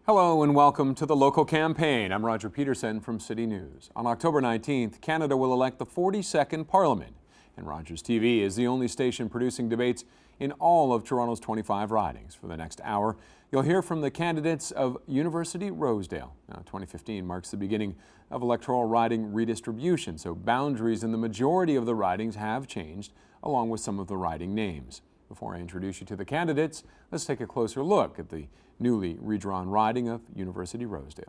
Hello and welcome to the local campaign. I'm Roger Peterson from City News. On October 19th, Canada will elect the 42nd Parliament, and Rogers TV is the only station producing debates in all of Toronto's 25 ridings. For the next hour, you'll hear from the candidates of University Rosedale. Now, 2015 marks the beginning of electoral riding redistribution, so boundaries in the majority of the ridings have changed, along with some of the riding names. Before I introduce you to the candidates, let's take a closer look at the newly redrawn riding of University Rosedale.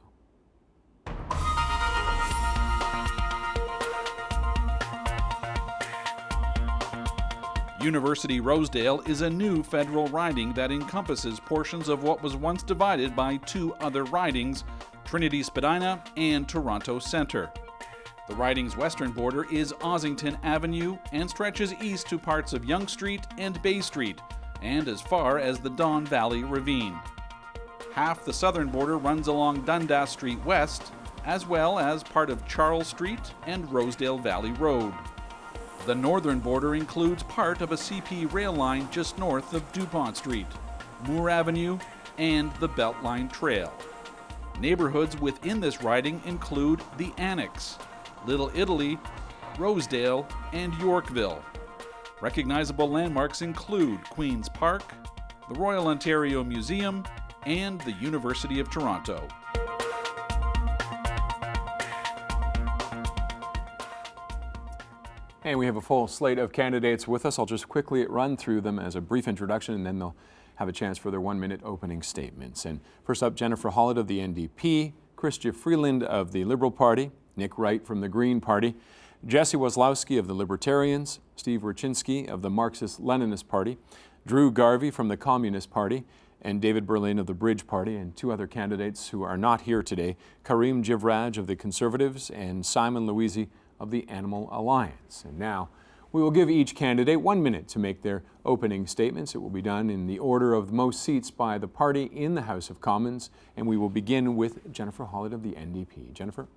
University Rosedale is a new federal riding that encompasses portions of what was once divided by two other ridings, Trinity Spadina and Toronto Centre. The riding's western border is Ossington Avenue and stretches east to parts of Yonge Street and Bay Street, and as far as the Don Valley Ravine. Half the southern border runs along Dundas Street West, as well as part of Charles Street and Rosedale Valley Road. The northern border includes part of a CP rail line just north of DuPont Street, Moore Avenue, and the Beltline Trail. Neighborhoods within this riding include the Annex, Little Italy, Rosedale, and Yorkville. Recognizable landmarks include Queen's Park, the Royal Ontario Museum, and the University of Toronto. And we have a full slate of candidates with us. I'll just quickly run through them as a brief introduction, and then they'll have a chance for their 1-minute opening statements. And first up, Jennifer Hollett of the NDP, Christia Freeland of the Liberal Party, Nick Wright from the Green Party, Jesse Waslowsi of the Libertarians, Steve Rutchinski of the Marxist Leninist Party, Drew Garvie from the Communist Party, and David Berlin of the Bridge Party, and two other candidates who are not here today, Karim Jivraj of the Conservatives and Simon Louisi of the Animal Alliance. And now we will give each candidate 1 minute to make their opening statements. It will be done in the order of most seats by the party in the House of Commons, and we will begin with Jennifer Hollett of the NDP. Jennifer?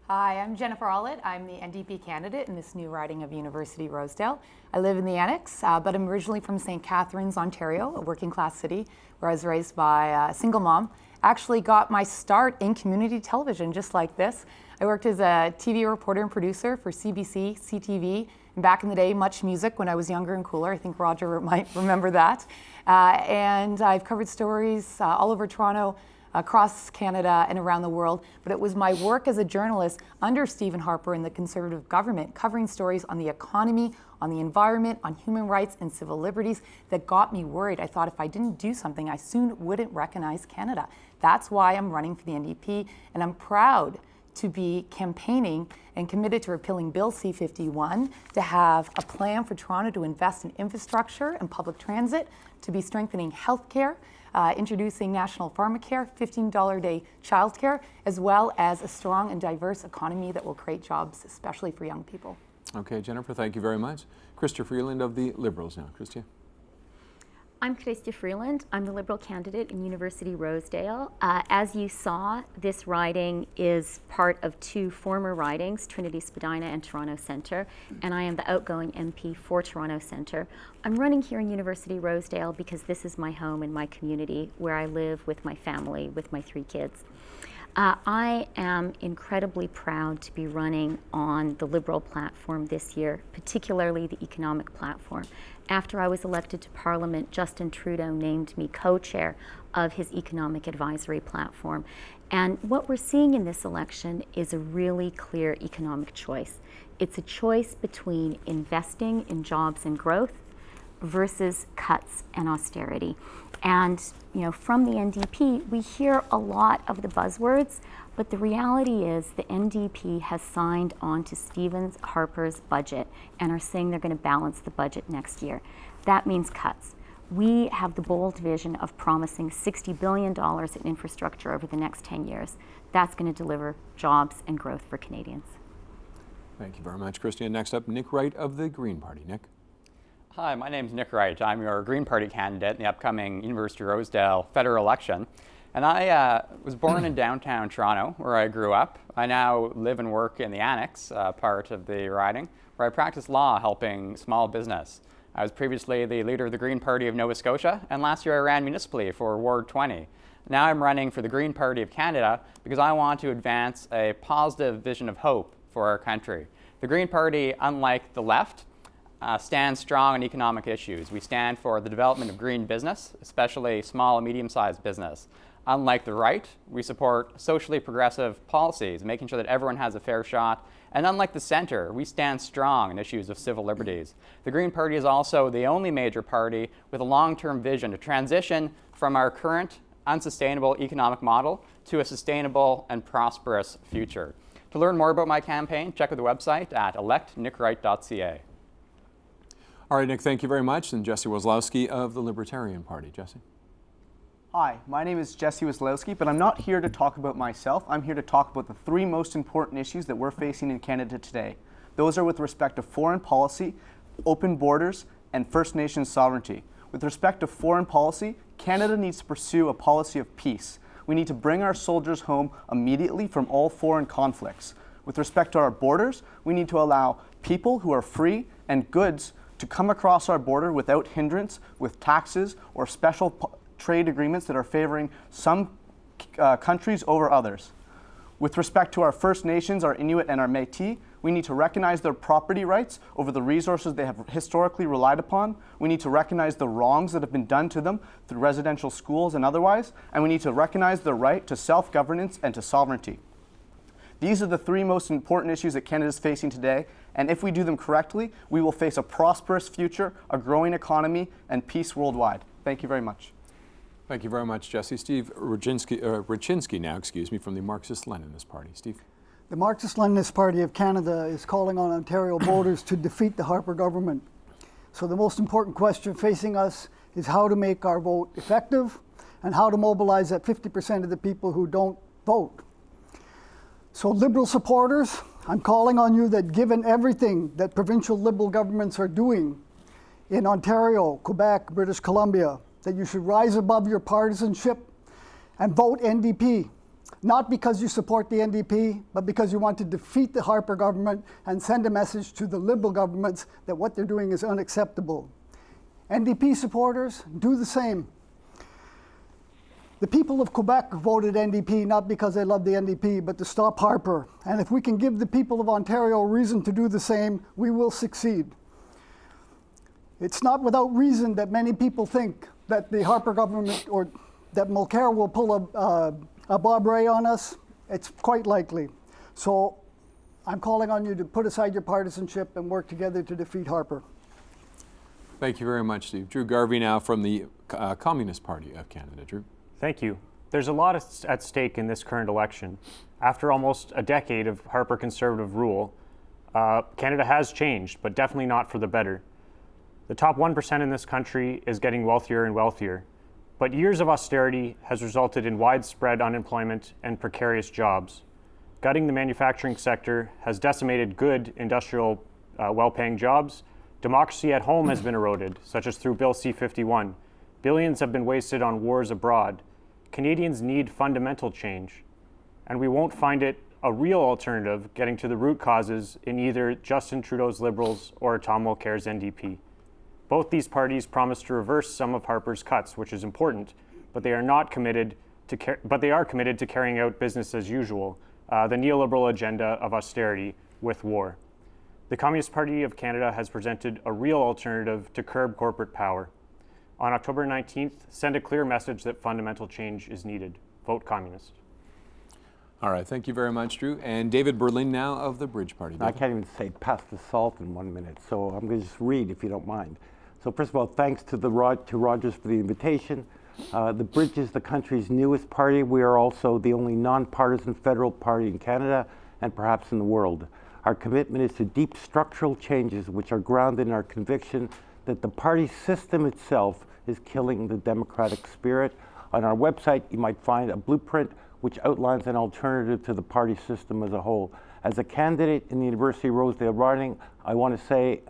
Hi, I'm Jennifer Hollett. I'm the NDP candidate in this new riding of University Rosedale. I live in the Annex, but I'm originally from St. Catharines, Ontario, a working class city where I was raised by a single mom. Actually got my start in community television just like this. I worked as a TV reporter and producer for CBC, CTV, and back in the day, Much Music when I was younger and cooler. I think Roger might remember that. And I've covered stories all over Toronto, across Canada and around the world, but it was my work as a journalist under Stephen Harper in the Conservative government, covering stories on the economy, on the environment, on human rights and civil liberties that got me worried. I thought if I didn't do something, I soon wouldn't recognize Canada. That's why I'm running for the NDP, and I'm proud to be campaigning and committed to repealing Bill C-51, to have a plan for Toronto to invest in infrastructure and public transit, to be strengthening healthcare, introducing national pharmacare, $15 a day childcare, as well as a strong and diverse economy that will create jobs, especially for young people. Okay, Jennifer, thank you very much. Christia Freeland of the Liberals now. Christia? I'm Christia Freeland. I'm the Liberal candidate in University Rosedale. As you saw, this riding is part of two former ridings, Trinity Spadina and Toronto Centre, and I am the outgoing MP for Toronto Centre. I'm running here in University Rosedale because this is my home and my community where I live with my family, with my 3 kids. I am incredibly proud to be running on the Liberal platform this year, particularly the economic platform. After I was elected to Parliament, Justin Trudeau named me co-chair of his economic advisory platform. And what we're seeing in this election is a really clear economic choice. It's a choice between investing in jobs and growth versus cuts and austerity. And from the NDP, we hear a lot of the buzzwords, but the reality is the NDP has signed on to Stephen Harper's budget and are saying they're going to balance the budget next year. That means cuts. We have the bold vision of promising $60 billion in infrastructure over the next 10 years. That's going to deliver jobs and growth for Canadians. Thank you very much, Christia. Next up, Nick Wright of the Green Party. Nick? Hi, my name's Nick Wright. I'm your Green Party candidate in the upcoming University Rosedale federal election. And I was born in downtown Toronto, where I grew up. I now live and work in the Annex, part of the riding, where I practice law helping small business. I was previously the leader of the Green Party of Nova Scotia, and last year I ran municipally for Ward 20. Now I'm running for the Green Party of Canada because I want to advance a positive vision of hope for our country. The Green Party, unlike the left, stands strong on economic issues. We stand for the development of green business, especially small and medium-sized business. Unlike the right, we support socially progressive policies, making sure that everyone has a fair shot. And unlike the center, we stand strong in issues of civil liberties. The Green Party is also the only major party with a long-term vision to transition from our current unsustainable economic model to a sustainable and prosperous future. To learn more about my campaign, check out the website at electnickwright.ca. All right, Nick, thank you very much. And Jesse Waslowsi of the Libertarian Party. Jesse. Hi, my name is Jesse Waslowsi, but I'm not here to talk about myself. I'm here to talk about the three most important issues that we're facing in Canada today. Those are with respect to foreign policy, open borders, and First Nations sovereignty. With respect to foreign policy, Canada needs to pursue a policy of peace. We need to bring our soldiers home immediately from all foreign conflicts. With respect to our borders, we need to allow people who are free and goods to come across our border without hindrance, with taxes or special trade agreements that are favoring some countries over others. With respect to our First Nations, our Inuit and our Métis, we need to recognize their property rights over the resources they have historically relied upon. We need to recognize the wrongs that have been done to them through residential schools and otherwise, and we need to recognize their right to self-governance and to sovereignty. These are the three most important issues that Canada is facing today, and if we do them correctly, we will face a prosperous future, a growing economy, and peace worldwide. Thank you very much. Thank you very much, Jesse. Steve Rutchinski now, from the Marxist-Leninist Party. Steve. The Marxist-Leninist Party of Canada is calling on Ontario voters to defeat the Harper government. So the most important question facing us is how to make our vote effective and how to mobilize that 50% of the people who don't vote. So Liberal supporters, I'm calling on you that given everything that provincial Liberal governments are doing in Ontario, Quebec, British Columbia, that you should rise above your partisanship and vote NDP. Not because you support the NDP, but because you want to defeat the Harper government and send a message to the Liberal governments that what they're doing is unacceptable. NDP supporters, do the same. The people of Quebec voted NDP not because they love the NDP, but to stop Harper. And if we can give the people of Ontario reason to do the same, we will succeed. It's not without reason that many people think that the Harper government or that Mulcair will pull a Bob Rae on us. It's quite likely. So I'm calling on you to put aside your partisanship and work together to defeat Harper. Thank you very much, Steve. Drew Garvie now from the Communist Party of Canada. Drew. Thank you. There's a lot at stake in this current election. After almost a decade of Harper Conservative rule, Canada has changed, but definitely not for the better. The top 1% in this country is getting wealthier and wealthier, but years of austerity has resulted in widespread unemployment and precarious jobs. Gutting the manufacturing sector has decimated good industrial, well-paying jobs. Democracy at home has been eroded, such as through Bill C-51. Billions have been wasted on wars abroad. Canadians need fundamental change, and we won't find it a real alternative getting to the root causes in either Justin Trudeau's Liberals or Tom Mulcair's NDP. Both these parties promise to reverse some of Harper's cuts, which is important, but they are committed to carrying out business as usual, the neoliberal agenda of austerity with war. The Communist Party of Canada has presented a real alternative to curb corporate power. On October 19th, send a clear message that fundamental change is needed. Vote Communist. All right, thank you very much, Drew. And David Berlin now of the Bridge Party. I can't even say pass the salt in 1 minute, so I'm going to just read if you don't mind. So first of all, thanks to Rogers for the invitation. The Bridge is the country's newest party. We are also the only nonpartisan federal party in Canada and perhaps in the world. Our commitment is to deep structural changes which are grounded in our conviction that the party system itself is killing the democratic spirit. On our website, you might find a blueprint which outlines an alternative to the party system as a whole. As a candidate in the University of Rosedale riding, I want to say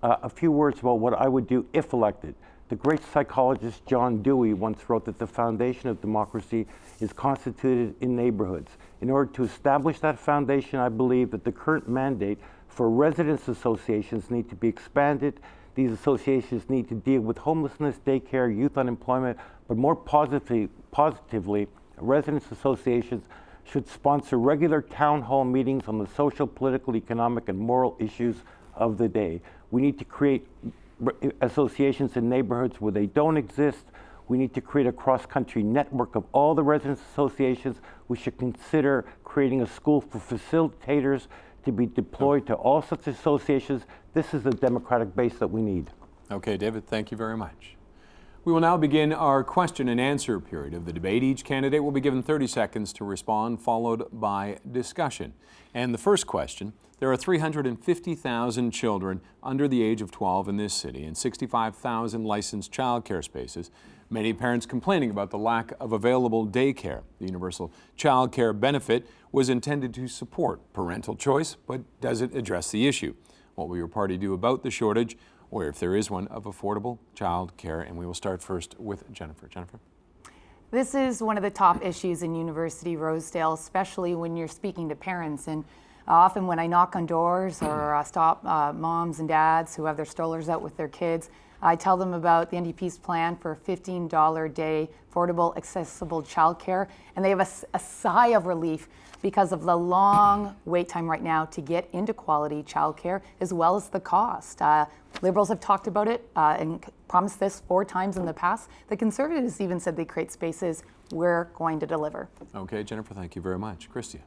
a few words about what I would do if elected. The great psychologist John Dewey once wrote that the foundation of democracy is constituted in neighborhoods. In order to establish that foundation, I believe that the current mandate for residents' associations need to be expanded. These associations need to deal with homelessness, daycare, youth unemployment, but more positively, residents associations should sponsor regular town hall meetings on the social, political, economic, and moral issues of the day. We need to create associations in neighborhoods where they don't exist. We need to create a cross-country network of all the residents associations. We should consider creating a school for facilitators to be deployed to all such associations. This is the democratic base that we need. Okay, David, thank you very much. We will now begin our question and answer period of the debate. Each candidate will be given 30 seconds to respond, followed by discussion. And the first question, there are 350,000 children under the age of 12 in this city and 65,000 licensed child care spaces. Many parents complaining about the lack of available daycare. The universal child care benefit was intended to support parental choice, but does it address the issue? What will your party do about the shortage, or if there is one, of affordable child care? And we will start first with Jennifer. Jennifer? This is one of the top issues in University Rosedale, especially when you're speaking to parents. And often when I knock on doors or stop moms and dads who have their strollers out with their kids, I tell them about the NDP's plan for $15 a day affordable, accessible childcare, and they have a sigh of relief because of the long wait time right now to get into quality childcare, as well as the cost. Liberals have talked about it and promised this 4 times in the past. The Conservatives even said they create spaces. We're going to deliver. Okay, Jennifer, thank you very much. Christia?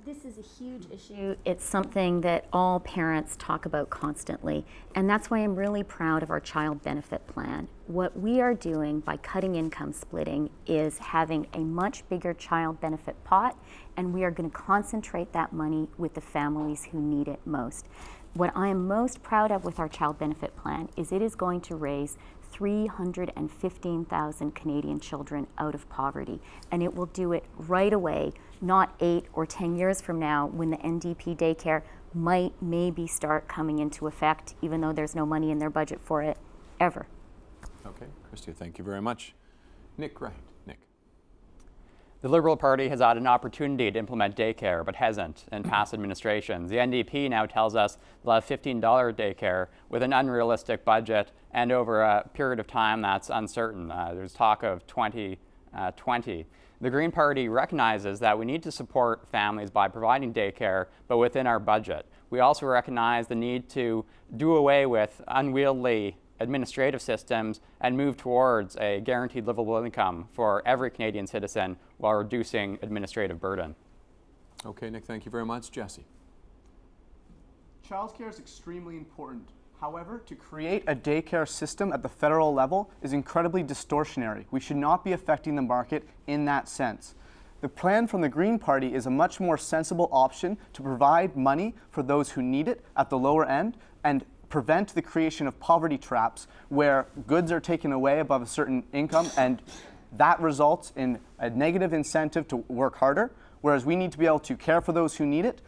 This is a huge issue. It's something that all parents talk about constantly, and that's why I'm really proud of our child benefit plan. What we are doing by cutting income splitting is having a much bigger child benefit pot, and we are going to concentrate that money with the families who need it most. What I am most proud of with our child benefit plan is it is going to raise 315,000 Canadian children out of poverty, and it will do it right away, not 8 or 10 years from now when the NDP daycare might maybe start coming into effect, even though there's no money in their budget for it ever. Okay, Christia, thank you very much. Nick Wright. Nick. The Liberal Party has had an opportunity to implement daycare, but hasn't in past administrations. The NDP now tells us they'll have $15 daycare with an unrealistic budget and over a period of time that's uncertain. There's talk of 2020. The Green Party recognizes that we need to support families by providing daycare, but within our budget. We also recognize the need to do away with unwieldy administrative systems and move towards a guaranteed livable income for every Canadian citizen while reducing administrative burden. Okay, Nick, thank you very much. Jesse. Childcare is extremely important. However, to create a daycare system at the federal level is incredibly distortionary. We should not be affecting the market in that sense. The plan from the Green Party is a much more sensible option to provide money for those who need it at the lower end and prevent the creation of poverty traps where goods are taken away above a certain income, and that results in a negative incentive to work harder, whereas we need to be able to care for those who need it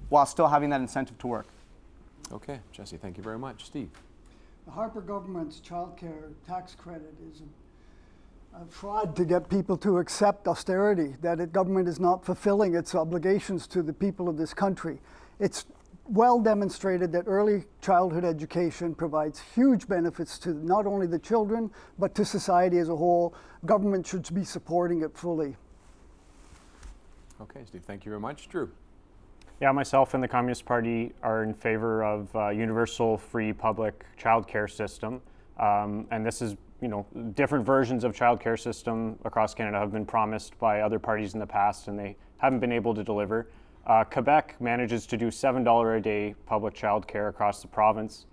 while still having that incentive to work. Okay, Jesse, thank you very much. Steve. The Harper government's childcare tax credit is a fraud to get people to accept austerity, that the government is not fulfilling its obligations to the people of this country. It's well demonstrated that early childhood education provides huge benefits to not only the children, but to society as a whole. Government should be supporting it fully. Okay, Steve, thank you very much. Drew. Yeah, myself and the Communist Party are in favor of universal free public childcare system. And this is, different versions of childcare system across Canada have been promised by other parties in the past, and they haven't been able to deliver. Quebec manages to do $7 a day public childcare across the province.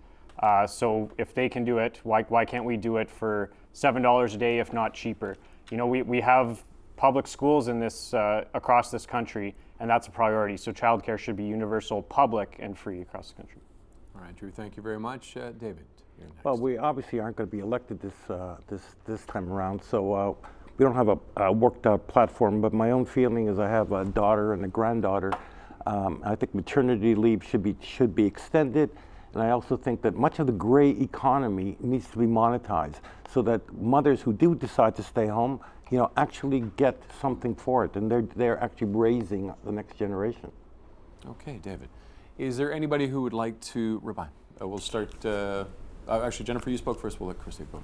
So if they can do it, why can't we do it for $7 a day, if not cheaper? We have public schools in this across this country, and that's a priority. So childcare should be universal, public, and free across the country. All right, Drew, thank you very much. David, you're next. Well, we obviously aren't going to be elected this time around, so we don't have a worked out platform, but my own feeling is I have a daughter and a granddaughter. I think maternity leave should be extended, and I also think that much of the gray economy needs to be monetized so that mothers who do decide to stay home, actually get something for it, and they're actually raising the next generation. Okay, David. Is there anybody who would like to reply? We'll start, actually, Jennifer, you spoke first. We'll let Christia go.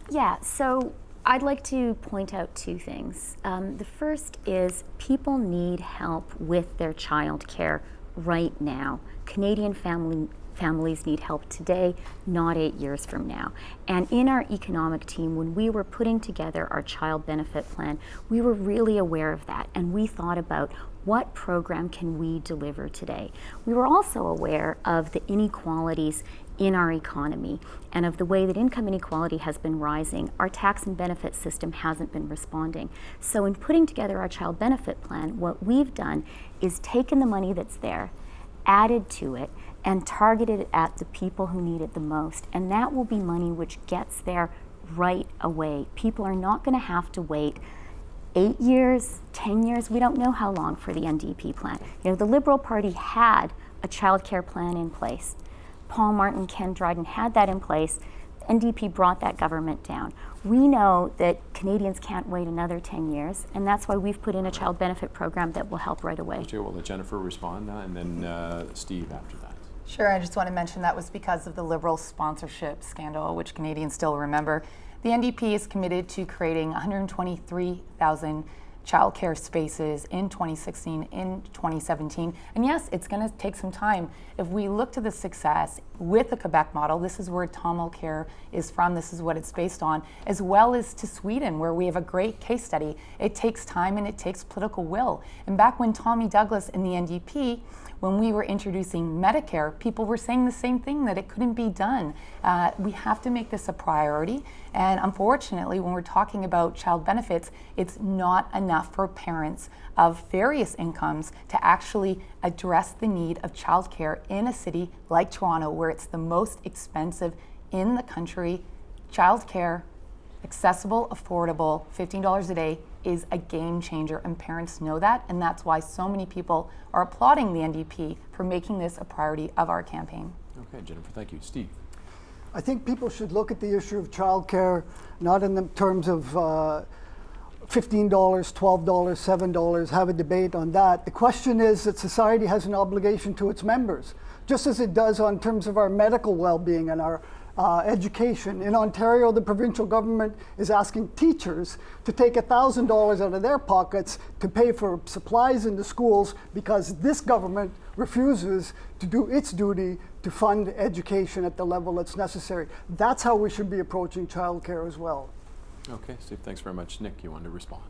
Yeah, so I'd like to point out two things. The first is people need help with their child care right now. Canadian families need help today, not 8 years from now. And in our economic team, when we were putting together our child benefit plan, we were really aware of that, and we thought about what program can we deliver today. We were also aware of the inequalities in our economy and of the way that income inequality has been rising. Our tax and benefit system hasn't been responding. So in putting together our child benefit plan, what we've done is taken the money that's there, added to it, and targeted it at the people who need it the most. And that will be money which gets there right away. People are not going to have to wait 8 years, 10 years, we don't know how long for the NDP plan. You know, the Liberal Party had a child care plan in place. Paul Martin, Ken Dryden had that in place. NDP brought that government down. We know that Canadians can't wait another 10 years, and that's why we've put in a child benefit program that will help right away. We'll let Jennifer respond, and then Steve after that. Sure, I just want to mention that was because of the Liberal sponsorship scandal, which Canadians still remember. The NDP is committed to creating 123,000 childcare spaces in 2016, in 2017. And yes, it's going to take some time. If we look to the success with the Quebec model, this is where Tomo Care is from, this is what it's based on, as well as to Sweden, where we have a great case study. It takes time and it takes political will. And back when Tommy Douglas in the NDP, when we were introducing Medicare, people were saying the same thing, that it couldn't be done. We have to make this a priority. And unfortunately, when we're talking about child benefits, it's not enough for parents of various incomes to actually address the need of childcare in a city like Toronto, where it's the most expensive in the country. Childcare, accessible, affordable, $15 a day, is a game changer, and parents know that, and that's why so many people are applauding the NDP for making this a priority of our campaign. Okay, Jennifer, thank you. Steve? I think people should look at the issue of childcare not in the terms of $15, $12, $7, have a debate on that. The question is that society has an obligation to its members, just as it does on terms of our medical well-being and our education. In Ontario, the provincial government is asking teachers to take $1,000 out of their pockets to pay for supplies in the schools because this government refuses to do its duty to fund education at the level that's necessary. That's how we should be approaching childcare as well. Okay, Steve, thanks very much. Nick, you want to respond?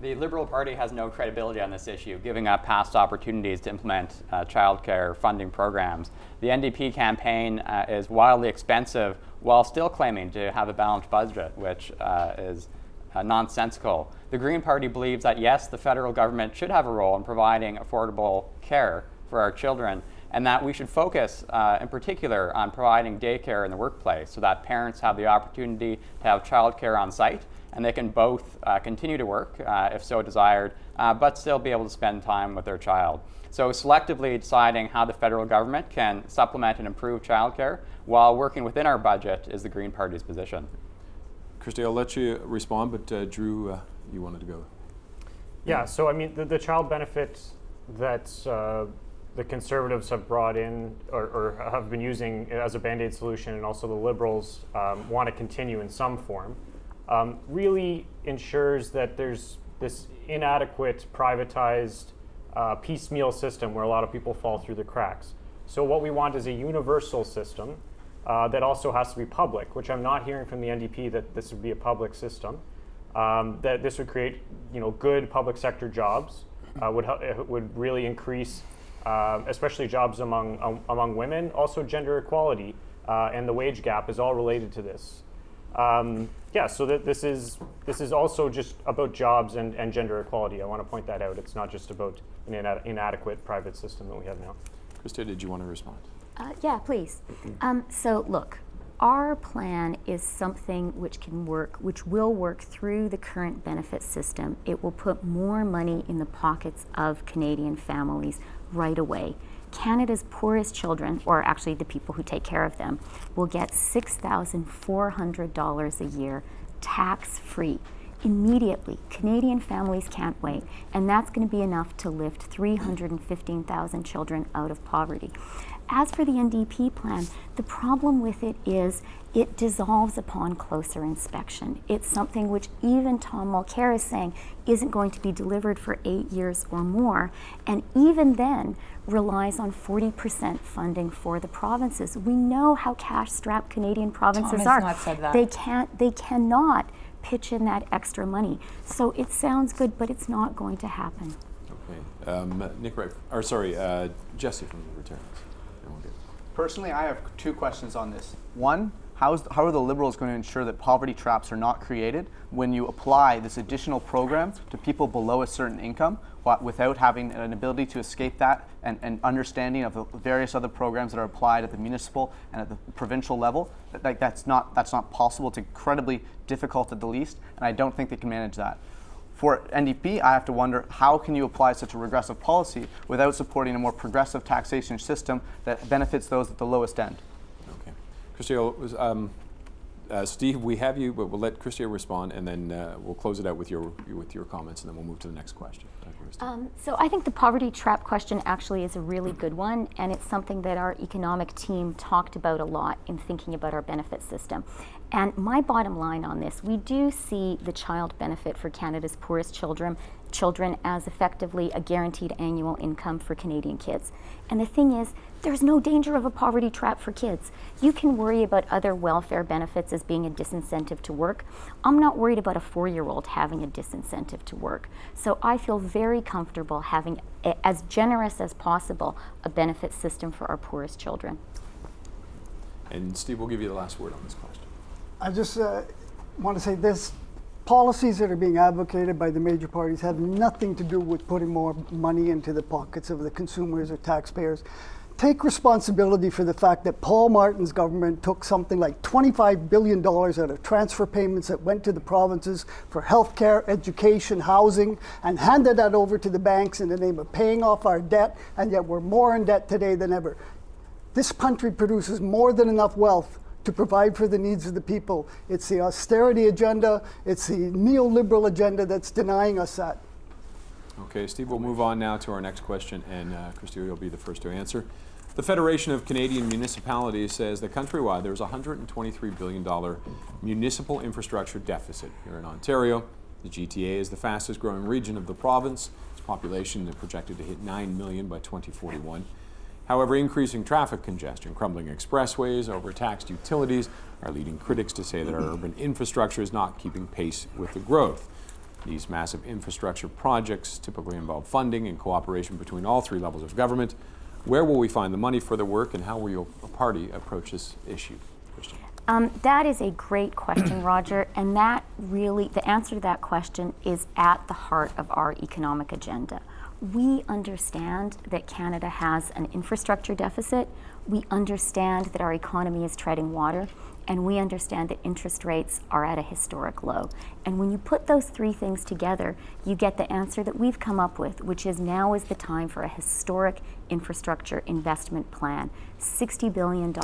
The Liberal Party has no credibility on this issue, giving up past opportunities to implement childcare funding programs. The NDP campaign is wildly expensive while still claiming to have a balanced budget, which is nonsensical. The Green Party believes that, yes, the federal government should have a role in providing affordable care for our children, and that we should focus in particular on providing daycare in the workplace so that parents have the opportunity to have childcare on site, and they can both continue to work, if so desired, but still be able to spend time with their child. So selectively deciding how the federal government can supplement and improve childcare while working within our budget is the Green Party's position. Christia, I'll let you respond, but Drew, you wanted to go. Yeah, so I mean, the child benefit that the Conservatives have brought in or have been using as a Band-Aid solution, and also the Liberals want to continue in some form, really ensures that there's this inadequate, privatized, piecemeal system where a lot of people fall through the cracks. So what we want is a universal system that also has to be public, which I'm not hearing from the NDP that this would be a public system. That this would create, good public sector jobs, would really increase, especially jobs among women. Also, gender equality and the wage gap is all related to this. So that this is also just about jobs and gender equality. I want to point that out. It's not just about an inadequate private system that we have now. Christia, did you want to respond? Yeah, please. So look, our plan is something which will work through the current benefit system. It will put more money in the pockets of Canadian families right away. Canada's poorest children, or actually the people who take care of them, will get $6,400 a year tax-free. immediately. Canadian families can't wait, and that's going to be enough to lift 315,000 children out of poverty. As for the NDP plan, the problem with it is it dissolves upon closer inspection. It's something which even Tom Mulcair is saying isn't going to be delivered for 8 years or more, and even then relies on 40% funding for the provinces. We know how cash-strapped Canadian provinces are. Tom has not said that. They cannot pitch in that extra money. So it sounds good, but it's not going to happen. Okay, Nick Wright, or sorry, Jesse from the Libertarians. Personally, I have two questions on this. One, how are the Liberals going to ensure that poverty traps are not created when you apply this additional program to people below a certain income without having an ability to escape that and understanding of the various other programs that are applied at the municipal and at the provincial level? That's not possible. It's incredibly difficult at the least, and I don't think they can manage that. For NDP, I have to wonder, how can you apply such a regressive policy without supporting a more progressive taxation system that benefits those at the lowest end? Okay. Christia, Steve, we have you, but we'll let Christia respond, and then we'll close it out with your comments, and then we'll move to the next question. So I think the poverty trap question actually is a really good one, and it's something that our economic team talked about a lot in thinking about our benefit system. And my bottom line on this, we do see the child benefit for Canada's poorest children as effectively a guaranteed annual income for Canadian kids. And the thing is, there's no danger of a poverty trap for kids. You can worry about other welfare benefits as being a disincentive to work. I'm not worried about a 4-year-old having a disincentive to work. So I feel very comfortable having, as generous as possible, a benefit system for our poorest children. And Steve, we'll give you the last word on this question. I just want to say this. Policies that are being advocated by the major parties have nothing to do with putting more money into the pockets of the consumers or taxpayers. Take responsibility for the fact that Paul Martin's government took something like $25 billion out of transfer payments that went to the provinces for healthcare, education, housing, and handed that over to the banks in the name of paying off our debt, and yet we're more in debt today than ever. This country produces more than enough wealth to provide for the needs of the people. It's the austerity agenda, it's the neoliberal agenda that's denying us that. Okay, Steve, we'll move on now to our next question, and Christia, you'll be the first to answer. The Federation of Canadian Municipalities says that countrywide there's a $123 billion municipal infrastructure deficit. Here in Ontario, the GTA is the fastest growing region of the province. Its population is projected to hit 9 million by 2041. However, increasing traffic congestion, crumbling expressways, overtaxed utilities are leading critics to say that our urban infrastructure is not keeping pace with the growth. These massive infrastructure projects typically involve funding and cooperation between all three levels of government. Where will we find the money for the work, and how will your party approach this issue? Christian. That is a great question, Roger, and that really, the answer to that question is at the heart of our economic agenda. We understand that Canada has an infrastructure deficit. We understand that our economy is treading water, and we understand that interest rates are at a historic low. And when you put those three things together, you get the answer that we've come up with, which is now is the time for a historic infrastructure investment plan, $60 billion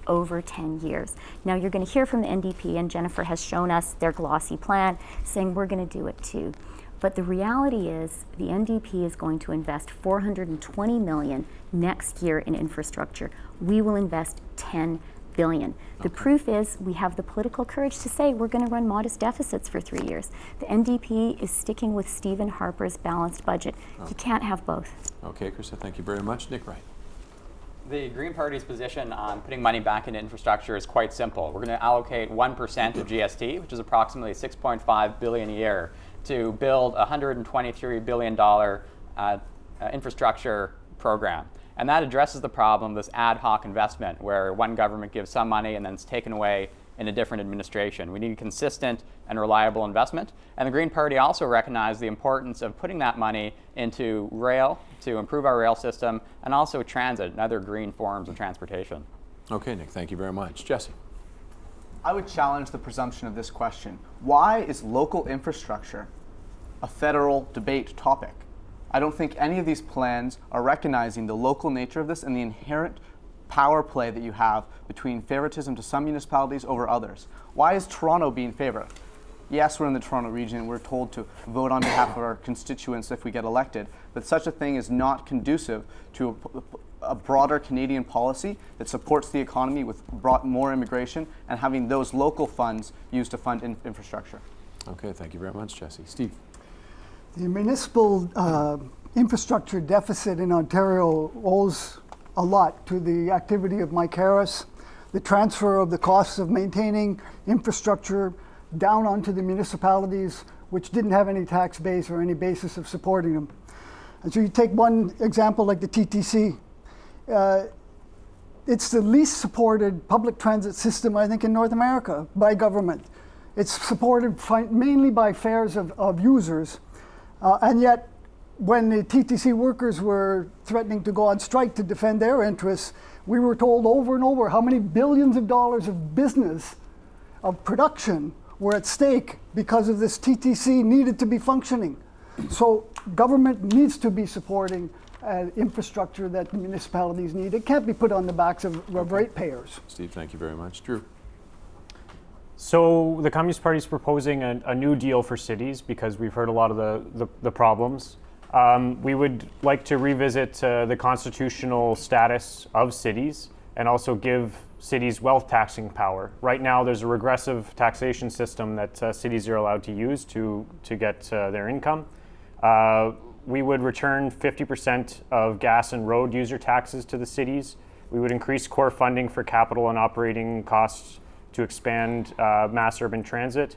over 10 years. Now you're going to hear from the NDP, and Jennifer has shown us their glossy plan, saying we're going to do it too. But the reality is the NDP is going to invest $420 million next year in infrastructure. We will invest $10 billion. The proof is we have the political courage to say we're going to run modest deficits for 3 years. The NDP is sticking with Stephen Harper's balanced budget. You can't have both. Okay, Christia, thank you very much. Nick Wright. The Green Party's position on putting money back into infrastructure is quite simple. We're going to allocate 1% of GST, which is approximately $6.5 billion a year, to build a $123 billion infrastructure program. And that addresses the problem of this ad hoc investment where one government gives some money and then it's taken away in a different administration. We need consistent and reliable investment. And the Green Party also recognized the importance of putting that money into rail to improve our rail system, and also transit and other green forms of transportation. Okay, Nick, thank you very much. Jesse. I would challenge the presumption of this question. Why is local infrastructure a federal debate topic? I don't think any of these plans are recognizing the local nature of this and the inherent power play that you have between favoritism to some municipalities over others. Why is Toronto being favored? Yes, we're in the Toronto region. We're told to vote on behalf of our constituents if we get elected, but such a thing is not conducive to a broader Canadian policy that supports the economy with more immigration and having those local funds used to fund infrastructure. Okay, thank you very much, Jesse. Steve. The municipal infrastructure deficit in Ontario owes a lot to the activity of Mike Harris, the transfer of the costs of maintaining infrastructure down onto the municipalities, which didn't have any tax base or any basis of supporting them. And so you take one example like the TTC. It's the least supported public transit system, I think, in North America by government. It's supported mainly by fares of users. And yet, when the TTC workers were threatening to go on strike to defend their interests, we were told over and over how many billions of dollars of business, of production, were at stake because of this TTC needed to be functioning. So government needs to be supporting infrastructure that the municipalities need. It can't be put on the backs of ratepayers. Steve, thank you very much. Drew. So the Communist Party is proposing a new deal for cities because we've heard a lot of the problems. We would like to revisit the constitutional status of cities and also give cities wealth taxing power. Right now there's a regressive taxation system that cities are allowed to use to get their income. We would return 50% of gas and road user taxes to the cities. We would increase core funding for capital and operating costs to expand mass urban transit.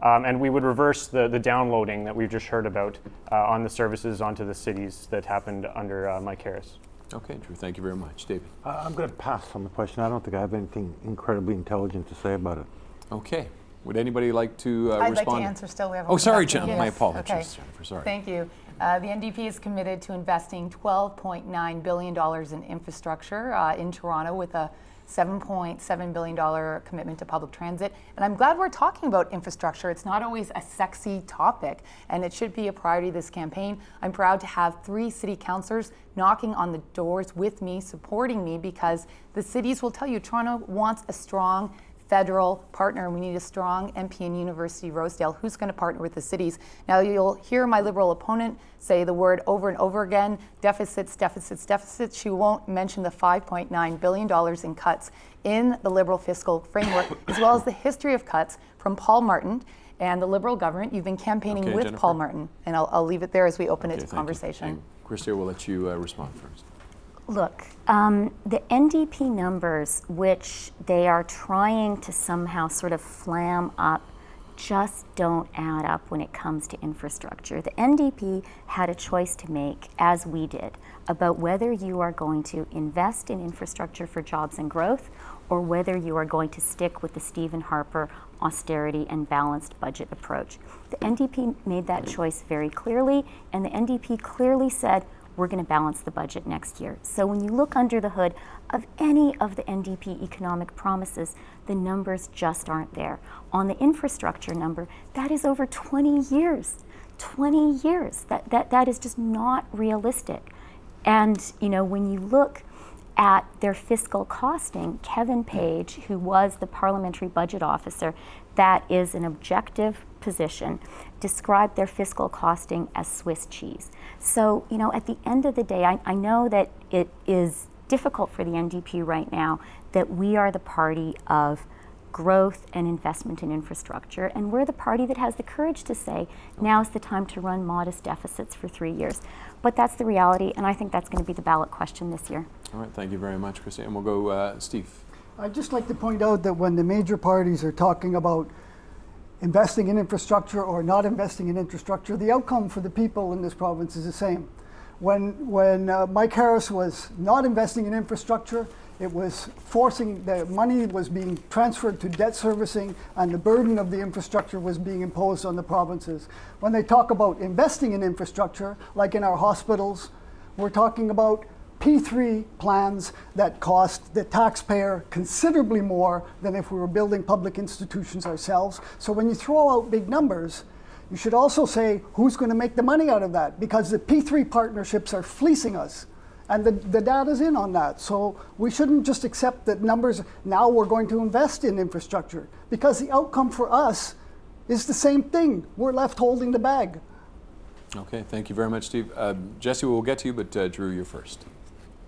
And we would reverse the downloading that we've just heard about on the services onto the cities that happened under Mike Harris. Okay, Drew, thank you very much. David. I'm going to pass on the question. I don't think I have anything incredibly intelligent to say about it. Okay. Would anybody like to respond? I'd like to answer still. We have Oh, sorry, Jennifer. Jennifer. My Yes. apologies, Okay. Jennifer. Sorry. Thank you. The NDP is committed to investing $12.9 billion in infrastructure in Toronto with a $7.7 billion commitment to public transit. And I'm glad we're talking about infrastructure. It's not always a sexy topic, and it should be a priority this campaign. I'm proud to have 3 city councillors knocking on the doors with me, supporting me, because the cities will tell you Toronto wants a strong federal partner. We need a strong MP in University Rosedale who's going to partner with the cities. Now you'll hear my Liberal opponent say the word over and over again, deficits, deficits, deficits. She won't mention the $5.9 billion in cuts in the Liberal fiscal framework, as well as the history of cuts from Paul Martin and the Liberal government. You've been campaigning with Jennifer. Paul Martin, and I'll leave it there as we open it to thank you. conversation. And Christia, we'll let you respond first. Look, the NDP numbers, which they are trying to somehow sort of flam up, just don't add up when it comes to infrastructure. The NDP had a choice to make, as we did, about whether you are going to invest in infrastructure for jobs and growth, or whether you are going to stick with the Stephen Harper austerity and balanced budget approach. The NDP made that choice very clearly, and the NDP clearly said, we're going to balance the budget next year. So when you look under the hood of any of the NDP economic promises, the numbers just aren't there. On the infrastructure number, that is over 20 years. 20 years. That is just not realistic. And you know, when you look at their fiscal costing, Kevin Page, who was the parliamentary budget officer, that is an objective position, described their fiscal costing as Swiss cheese. So, you know, at the end of the day, I know that it is difficult for the NDP right now that we are the party of growth and investment in infrastructure, and we're the party that has the courage to say, now's the time to run modest deficits for 3 years. But that's the reality, and I think that's going to be the ballot question this year. All right, thank you very much, Christia. And we'll go Steve. I'd just like to point out that when the major parties are talking about investing in infrastructure or not investing in infrastructure, the outcome for the people in this province is the same. When Mike Harris was not investing in infrastructure, it was forcing, the money was being transferred to debt servicing, and the burden of the infrastructure was being imposed on the provinces. When they talk about investing in infrastructure, like in our hospitals, we're talking about P3 plans that cost the taxpayer considerably more than if we were building public institutions ourselves. So when you throw out big numbers, you should also say who's going to make the money out of that, because the P3 partnerships are fleecing us. And the data's in on that. So we shouldn't just accept that numbers, now we're going to invest in infrastructure, because the outcome for us is the same thing. We're left holding the bag. Okay, thank you very much, Steve. Jesse, we'll get to you, but Drew, you're first.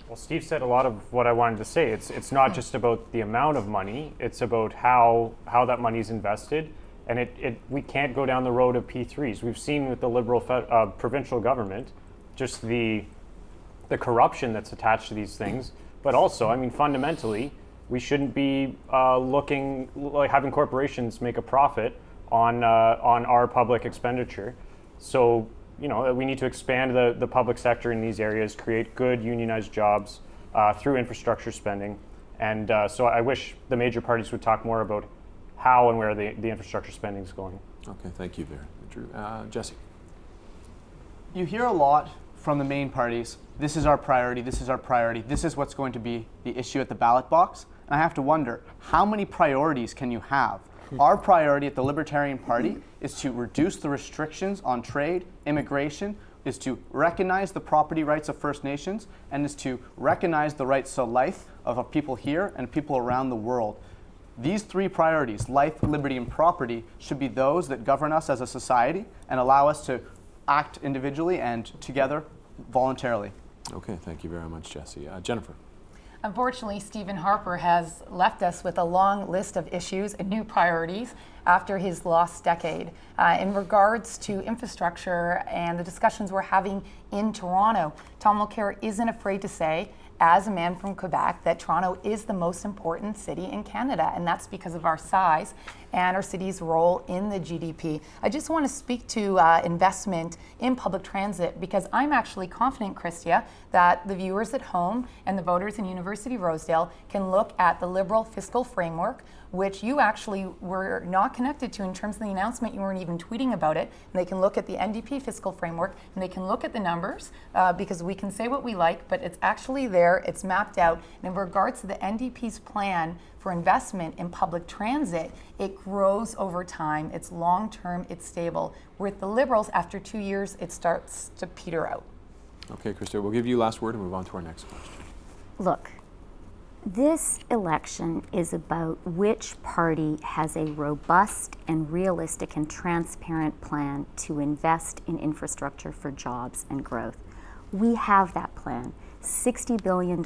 Well, Steve said a lot of what I wanted to say. It's not just about the amount of money, it's about how that money is invested. And we can't go down the road of P3s. We've seen with the Liberal provincial government just the corruption that's attached to these things. But also, I mean, fundamentally, we shouldn't be having corporations make a profit on our public expenditure. So, you know, we need to expand the public sector in these areas, create good unionized jobs through infrastructure spending. And so I wish the major parties would talk more about how and where the infrastructure spending is going. Okay, thank you there, Drew. Jesse. You hear a lot from the main parties, this is our priority, this is our priority, this is what's going to be the issue at the ballot box. And I have to wonder, how many priorities can you have? Our priority at the Libertarian Party is to reduce the restrictions on trade, immigration, is to recognize the property rights of First Nations, and is to recognize the rights to life of people here and people around the world. These three priorities, life, liberty, and property, should be those that govern us as a society and allow us to act individually and together voluntarily. Okay, thank you very much, Jesse. Jennifer. Unfortunately, Stephen Harper has left us with a long list of issues and new priorities after his lost decade. In regards to infrastructure and the discussions we're having in Toronto, Tom Mulcair isn't afraid to say, as a man from Quebec, that Toronto is the most important city in Canada, and that's because of our size and our city's role in the GDP. I just want to speak to investment in public transit, because I'm actually confident, Christia, that the viewers at home and the voters in University Rosedale can look at the Liberal fiscal framework, which you actually were not connected to in terms of the announcement. You weren't even tweeting about it. And they can look at the NDP fiscal framework, and they can look at the numbers, because we can say what we like, but it's actually there, it's mapped out. And in regards to the NDP's plan for investment in public transit, it grows over time, it's long-term, it's stable. With the Liberals, after 2 years, it starts to peter out. Okay, Christia, we'll give you last word and move on to our next question. Look, this election is about which party has a robust and realistic and transparent plan to invest in infrastructure for jobs and growth. We have that plan, $60 billion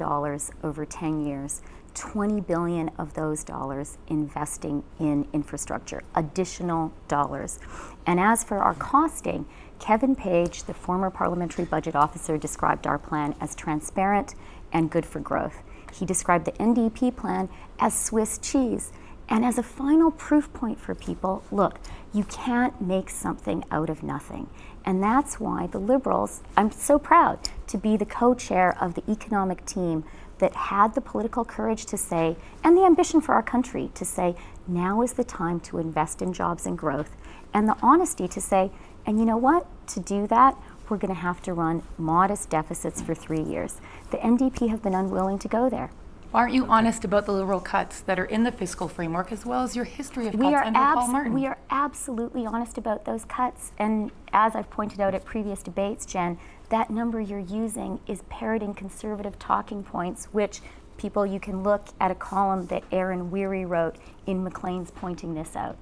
over 10 years, 20 billion of those dollars investing in infrastructure, additional dollars. And as for our costing, Kevin Page, the former parliamentary budget officer, described our plan as transparent and good for growth. He described the NDP plan as Swiss cheese. And as a final proof point for people, look, you can't make something out of nothing. And that's why the Liberals, I'm so proud to be the co-chair of the economic team that had the political courage to say, and the ambition for our country to say, now is the time to invest in jobs and growth, and the honesty to say, and you know what, to do that, we're going to have to run modest deficits for 3 years. The NDP have been unwilling to go there. Why aren't you honest about the Liberal cuts that are in the fiscal framework, as well as your history of cuts under Paul Martin? We are absolutely honest about those cuts. And as I've pointed out at previous debates, Jen, that number you're using is parroting conservative talking points, which people, you can look at a column that Aaron Weary wrote in Maclean's pointing this out.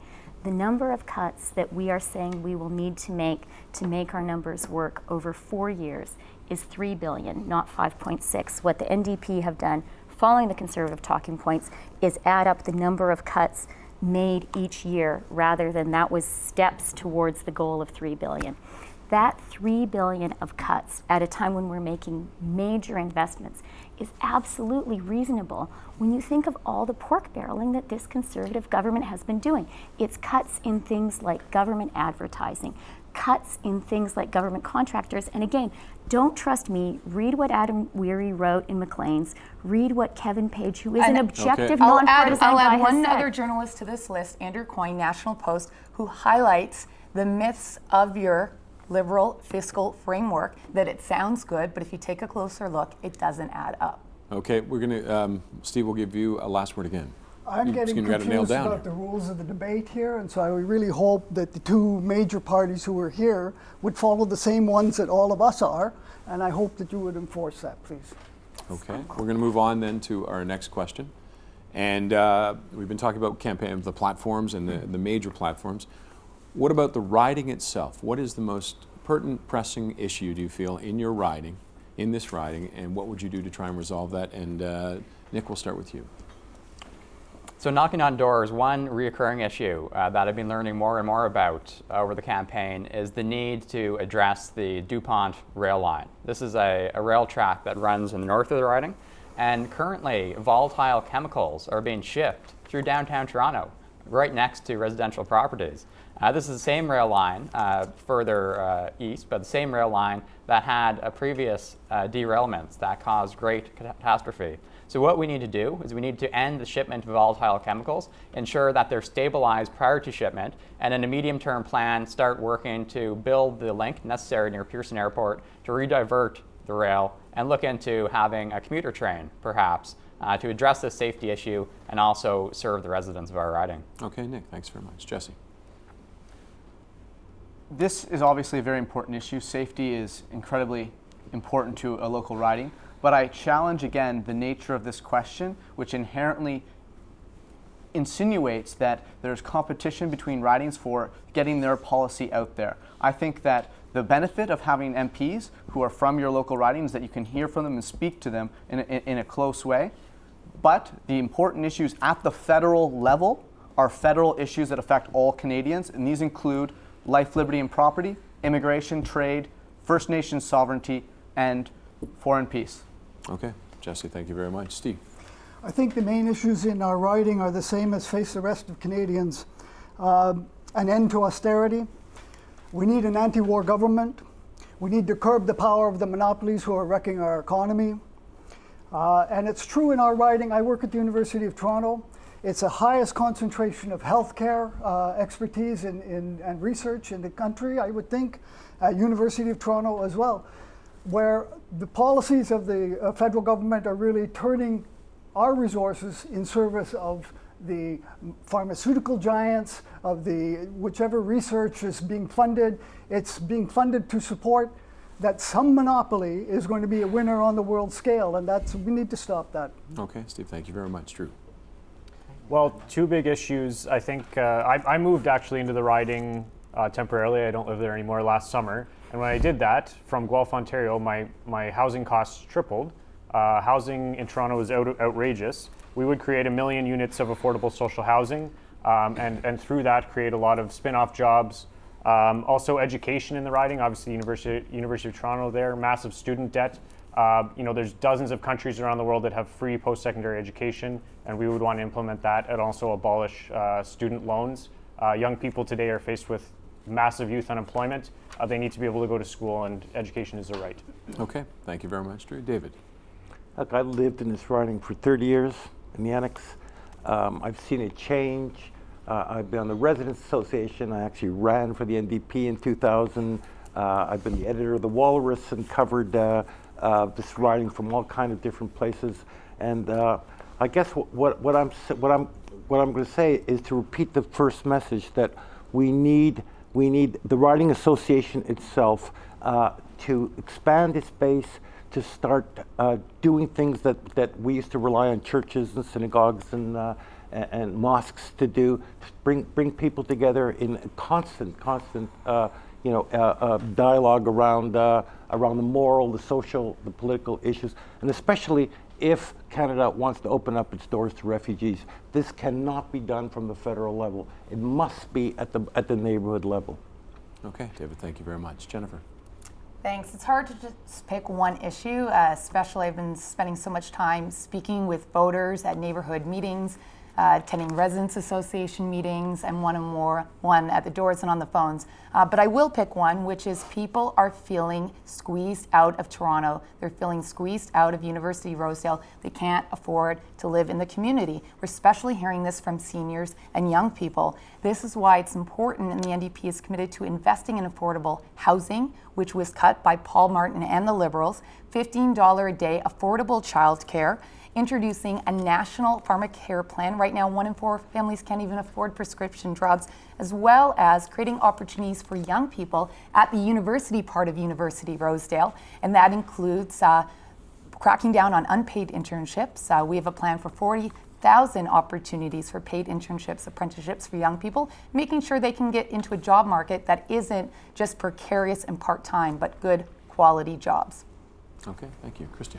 The number of cuts that we are saying we will need to make our numbers work over 4 years is $3 billion, not 5.6. What the NDP have done, following the conservative talking points, is add up the number of cuts made each year, rather than that was steps towards the goal of $3 billion. That $3 billion of cuts at a time when we're making major investments is absolutely reasonable when you think of all the pork barreling that this conservative government has been doing. It's cuts in things like government advertising, cuts in things like government contractors. And again, don't trust me. Read what Adam Weary wrote in Maclean's. Read what Kevin Page, who is an objective, nonpartisan I'll guy, add one has other said. journalist to this list, Andrew Coyne, National Post, who highlights the myths of your Liberal fiscal framework, that it sounds good, but if you take a closer look, it doesn't add up. Okay, we're going to, Steve, we'll give you a last word again. I'm getting confused about the rules of the debate here, and so I would really hope that the two major parties who are here would follow the same ones that all of us are, and I hope that you would enforce that, please. Okay, we're going to move on then to our next question. And we've been talking about campaign, the platforms and the major platforms. What about the riding itself? What is the most pertinent, pressing issue, do you feel, in your riding, in this riding, and what would you do to try and resolve that? And Nick, we'll start with you. So knocking on doors, one reoccurring issue that I've been learning more and more about over the campaign is the need to address the DuPont rail line. This is a rail track that runs in the north of the riding, and currently volatile chemicals are being shipped through downtown Toronto, right next to residential properties. This is the same rail line further east, but the same rail line that had a previous derailments that caused great catastrophe. So what we need to do is we need to end the shipment of volatile chemicals, ensure that they're stabilized prior to shipment, and in a medium-term plan, start working to build the link necessary near Pearson Airport to redivert the rail and look into having a commuter train, perhaps, to address this safety issue and also serve the residents of our riding. Okay, Nick, thanks very much. Jesse. This is obviously a very important issue. Safety is incredibly important to a local riding. But I challenge again the nature of this question, which inherently insinuates that there's competition between ridings for getting their policy out there. I think that the benefit of having MPs who are from your local riding is that you can hear from them and speak to them in a close way. But the important issues at the federal level are federal issues that affect all Canadians, and these include life, liberty, and property, immigration, trade, First Nations sovereignty, and foreign peace. Okay, Jesse, thank you very much. Steve. I think the main issues in our riding are the same as face the rest of Canadians. An end to austerity. We need an anti-war government. We need to curb the power of the monopolies who are wrecking our economy. And it's true in our riding. I work at the University of Toronto. It's the highest concentration of healthcare expertise and research in the country, I would think, at University of Toronto as well, where the policies of the federal government are really turning our resources in service of the pharmaceutical giants, of the whichever research is being funded. It's being funded to support that some monopoly is going to be a winner on the world scale, and we need to stop that. Okay, Steve, thank you very much. Drew. Well, two big issues. I think I moved actually into the riding temporarily. I don't live there anymore last summer. And when I did that from Guelph, Ontario, my housing costs tripled. Housing in Toronto is outrageous. We would create 1 million units of affordable social housing and through that create a lot of spin-off jobs. Also education in the riding, obviously University of Toronto there, massive student debt. There's dozens of countries around the world that have free post-secondary education, and we would want to implement that and also abolish student loans. Young people today are faced with massive youth unemployment. They need to be able to go to school, and education is a right. Okay, thank you very much, Drew. David. Look, I lived in this riding for 30 years in the Annex. I've seen it change. I've been on the Residents Association. I actually ran for the NDP in 2000. I've been the editor of the Walrus and covered this riding from all kind of different places. And I guess what I'm going to say is to repeat the first message that we need the Riding Association itself to expand its base, to start doing things that we used to rely on churches and synagogues and mosques to do, to bring people together in constant dialogue around the moral, the social, the political issues, and especially if Canada wants to open up its doors to refugees. This cannot be done from the federal level. It must be at the neighborhood level. Okay, David, thank you very much. Jennifer. Thanks. It's hard to just pick one issue, especially I've been spending so much time speaking with voters at neighborhood meetings, attending residents association meetings, and one at the doors and on the phones. But I will pick one, which is people are feeling squeezed out of Toronto. They're feeling squeezed out of University Rosedale. They can't afford to live in the community. We're especially hearing this from seniors and young people. This is why it's important, and the NDP is committed to investing in affordable housing, which was cut by Paul Martin and the Liberals, $15 a day affordable childcare, introducing a national pharmacare plan. Right now, 1 in 4 families can't even afford prescription drugs, as well as creating opportunities for young people at the university part of University Rosedale, and that includes cracking down on unpaid internships. We have a plan for 6,000 opportunities for paid internships, apprenticeships for young people, making sure they can get into a job market that isn't just precarious and part-time, but good quality jobs. Okay, thank you. Christia.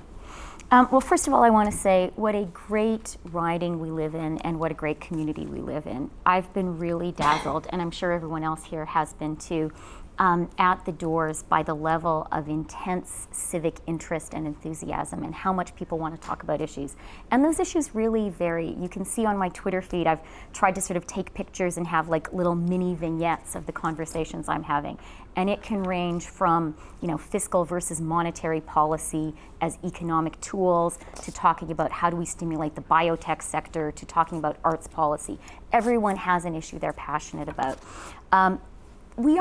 Well, first of all, I want to say what a great riding we live in and what a great community we live in. I've been really dazzled, and I'm sure everyone else here has been too, at the doors by the level of intense civic interest and enthusiasm and how much people want to talk about issues. And those issues really vary. You can see on my Twitter feed, I've tried to sort of take pictures and have like little mini vignettes of the conversations I'm having. And it can range from, fiscal versus monetary policy as economic tools to talking about how do we stimulate the biotech sector to talking about arts policy. Everyone has an issue they're passionate about. We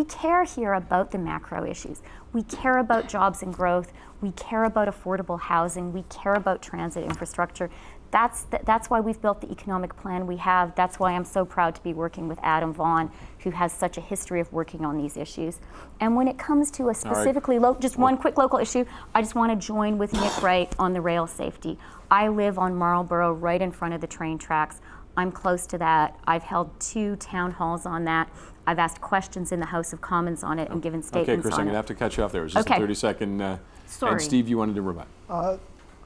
care here about the macro issues. We care about jobs and growth. We care about affordable housing. We care about transit infrastructure. That's why we've built the economic plan we have. That's why I'm so proud to be working with Adam Vaughan, who has such a history of working on these issues. And when it comes to a specifically, just one quick local issue, I just want to join with Nick Wright on the rail safety. I live on Marlborough, right in front of the train tracks. I'm close to that. I've held 2 town halls on that. I've asked questions in the House of Commons on it and given statements on it. Okay, Chris, I'm going to have to cut you off there. It was just a 30-second. Sorry. And Steve, you wanted to rebut.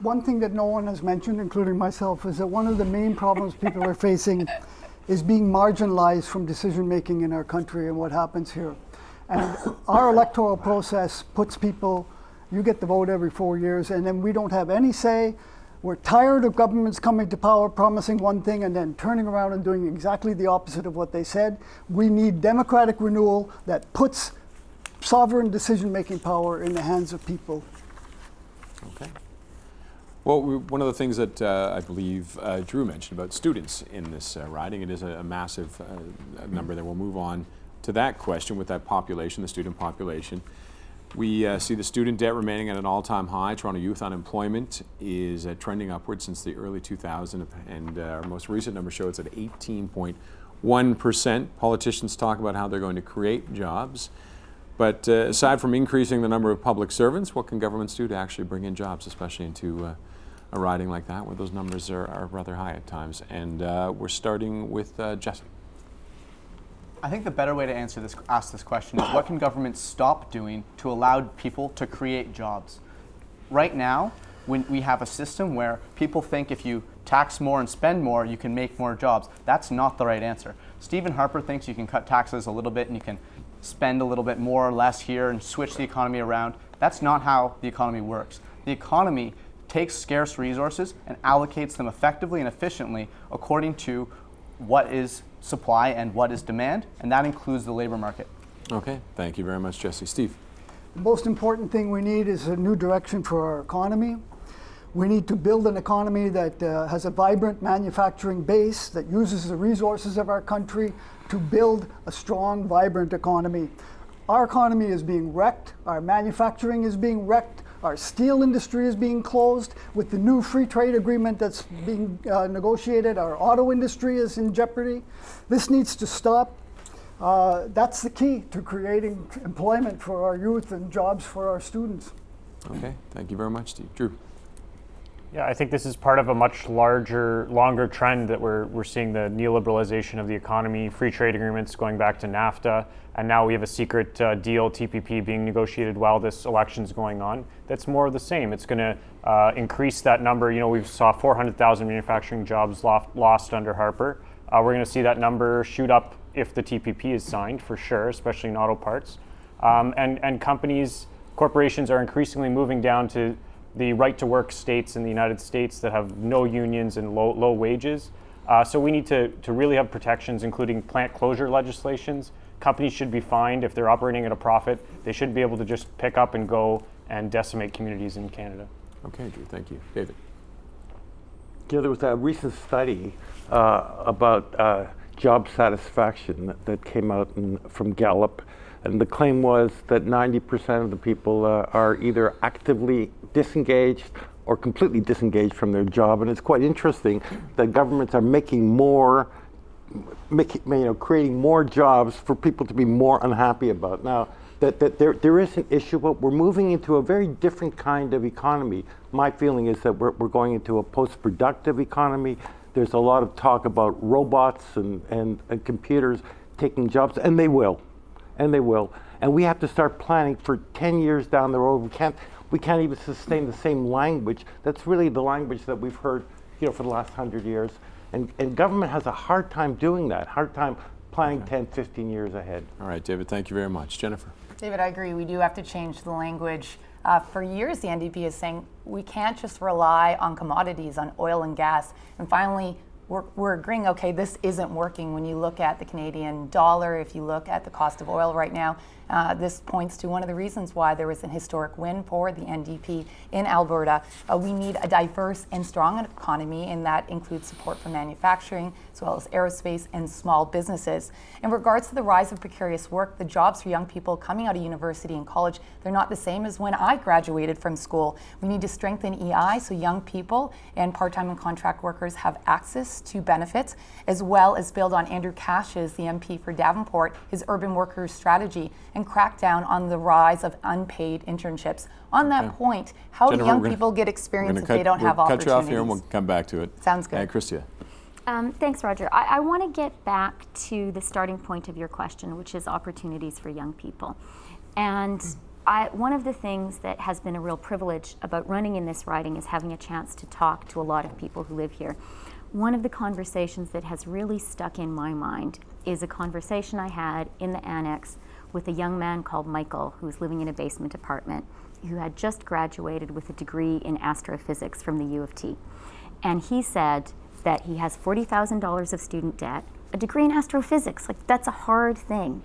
One thing that no one has mentioned, including myself, is that one of the main problems people are facing is being marginalized from decision making in our country and what happens here. And our electoral process puts people, you get the vote every 4 years, and then we don't have any say. We're tired of governments coming to power, promising one thing, and then turning around and doing exactly the opposite of what they said. We need democratic renewal that puts sovereign decision-making power in the hands of people. Okay. Well, one of the things that I believe Drew mentioned about students in this riding, it is a massive number there. We'll move on to that question with that population, the student population. We see the student debt remaining at an all-time high. Toronto youth unemployment is trending upward since the early 2000s, and our most recent number shows it's at 18.1%. Politicians talk about how they're going to create jobs. But aside from increasing the number of public servants, what can governments do to actually bring in jobs, especially into a riding like that, where those numbers are rather high at times? And we're starting with Jesse. I think the better way to ask this question is what can governments stop doing to allow people to create jobs? Right now, when we have a system where people think if you tax more and spend more, you can make more jobs. That's not the right answer. Stephen Harper thinks you can cut taxes a little bit and you can spend a little bit more or less here and switch the economy around. That's not how the economy works. The economy takes scarce resources and allocates them effectively and efficiently according to what is supply and what is demand, and that includes the labor market. Okay, thank you very much, Jesse. Steve? The most important thing we need is a new direction for our economy. We need to build an economy that has a vibrant manufacturing base that uses the resources of our country to build a strong, vibrant economy. Our economy is being wrecked. Our manufacturing is being wrecked. Our steel industry is being closed. With the new free trade agreement that's being negotiated, our auto industry is in jeopardy. This needs to stop. That's the key to creating employment for our youth and jobs for our students. Okay, thank you very much, Steve. Drew? Yeah, I think this is part of a much longer trend that we're seeing the neoliberalization of the economy, free trade agreements going back to NAFTA, and now we have a secret deal, TPP, being negotiated while this election's going on. That's more of the same. It's going to increase that number. We saw 400,000 manufacturing jobs lost under Harper. We're going to see that number shoot up if the TPP is signed, for sure, especially in auto parts. And corporations are increasingly moving down to the right-to-work states in the United States that have no unions and low wages. So we need to really have protections, including plant closure legislations. Companies should be fined if they're operating at a profit. They shouldn't be able to just pick up and go and decimate communities in Canada. Okay, Drew, thank you. David? Yeah, there was a recent study about job satisfaction that came out from Gallup. And the claim was that 90% of the people are either actively disengaged or completely disengaged from their job. And it's quite interesting that governments are creating more jobs for people to be more unhappy about. Now, that there is an issue, but we're moving into a very different kind of economy. My feeling is that we're going into a post-productive economy. There's a lot of talk about robots and computers taking jobs, and they will. And they will. And we have to start planning for 10 years down the road. We can't even sustain the same language. That's really the language that we've heard, for the last 100 years. And government has a hard time doing that, hard time planning 10, 15 years ahead. All right, David, thank you very much. Jennifer? David, I agree. We do have to change the language. For years, the NDP is saying we can't just rely on commodities, on oil and gas. And finally, we're agreeing, okay, this isn't working. When you look at the Canadian dollar, if you look at the cost of oil right now, this points to one of the reasons why there was an historic win for the NDP in Alberta. We need a diverse and strong economy, and that includes support for manufacturing, as well as aerospace and small businesses. In regards to the rise of precarious work, the jobs for young people coming out of university and college, they're not the same as when I graduated from school. We need to strengthen EI so young people and part-time and contract workers have access to benefits, as well as build on Andrew Cash's, the MP for Davenport, his urban workers strategy, and crack down on the rise of unpaid internships. On that point, how do young people get experience if they don't have opportunities? We'll cut you off here and we'll come back to it. Sounds good. Christia. Thanks, Roger. I want to get back to the starting point of your question, which is opportunities for young people. And one of the things that has been a real privilege about running in this riding is having a chance to talk to a lot of people who live here. One of the conversations that has really stuck in my mind is a conversation I had in the annex with a young man called Michael, who was living in a basement apartment, who had just graduated with a degree in astrophysics from the U of T. And he said that he has $40,000 of student debt, a degree in astrophysics, like that's a hard thing,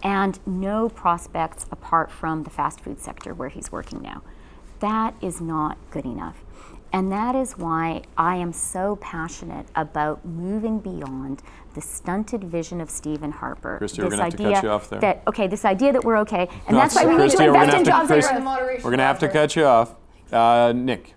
and no prospects apart from the fast food sector where he's working now. That is not good enough. And that is why I am so passionate about moving beyond the stunted vision of Stephen Harper. Christia, we're going to have to cut you off there. This idea that we're okay, and that's why we need to invest in jobs. We're going to have to cut you off. Nick.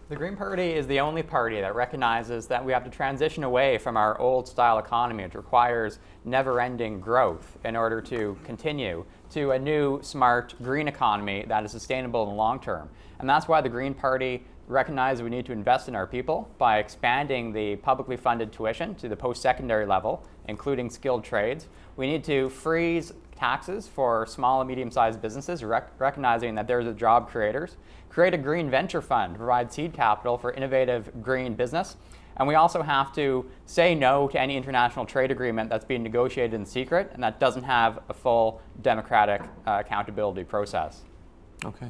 The Green Party is the only party that recognizes that we have to transition away from our old-style economy, which requires never-ending growth in order to continue, to a new, smart, green economy that is sustainable in the long term. And that's why the Green Party recognizes we need to invest in our people by expanding the publicly funded tuition to the post-secondary level, including skilled trades. We need to freeze taxes for small and medium-sized businesses, recognizing that they're the job creators. Create a green venture fund to provide seed capital for innovative green business. And we also have to say no to any international trade agreement that's being negotiated in secret and that doesn't have a full democratic accountability process. Okay.